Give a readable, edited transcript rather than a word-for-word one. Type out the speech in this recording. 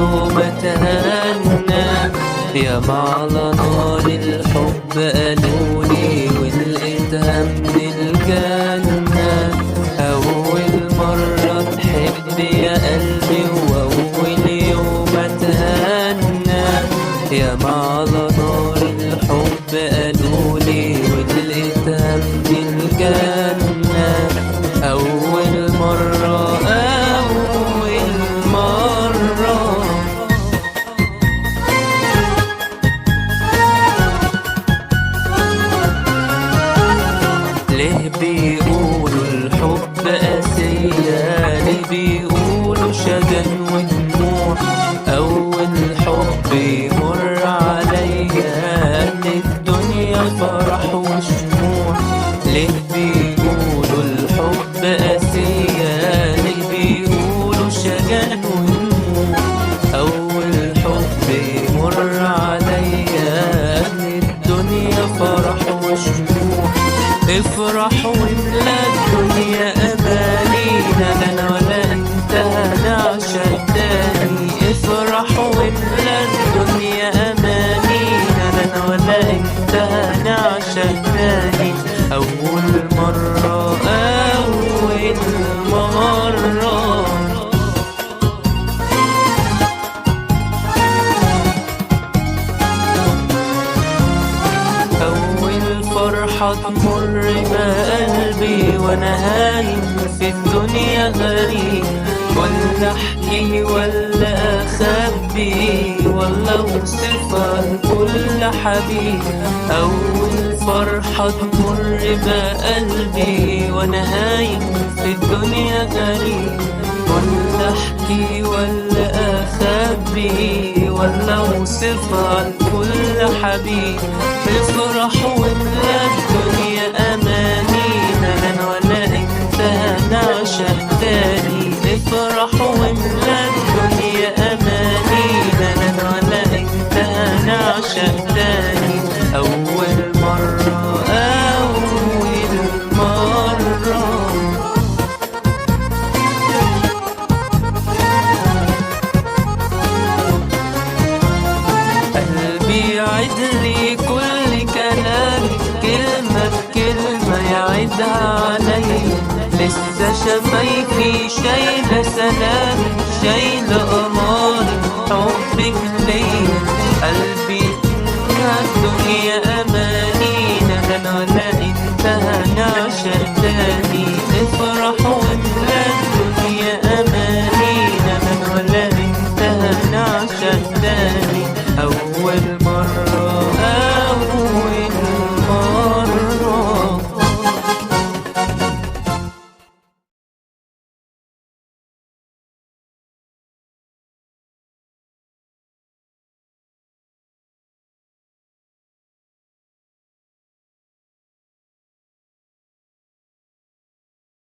يوم اتهنى. يا على نار الحب قالولي ولقيتها من الجنة. أول مرة تحب يا قلبي وأول يوم اتهنى. يا على نار الحب قالولي ولقيتها من الجنة. أول مرة أول مرة. ليه بيقولوا الحب قاسية؟ ليه بيقولوا شجن ودموع؟ أول حب يمر عليا إن الدنيا فرح وشموع. ليه بيقولوا الحب قاسية؟ ليه بيقولوا شجن ودموع؟ أول حب يمر عليا إن الدنيا فرح وشموع. افرح واملا الدنيا امانينا، لا انا ولا انت هنعشق تاني. افرح واملا الدنيا امانينا، لا انا ولا انت هنعشق تاني. اول مرة اول مرة. فرحة تمر بقلبي وانا هايم في الدنيا غريب. ولا احكي ولا اخبي ولا اوصفها لكل حبيب. اول فرحة تمر بقلبي وانا هايم في الدنيا غريب. ولا احكي ولا اخبي ولا اوصفها لكل حبيب. افرح واملا الدنيا امانينا، لا انا ولا انت هنعشق تاني. افرح واملا الدنيا امانينا، لا انا ولا انت هنعشق تاني. اول مرة اول مرة. قلبي يعدلي كل كلامي، كلمة بكلمة يعدها علي. لسه شفايفي شايلة سلامي، شايلة قماري حبك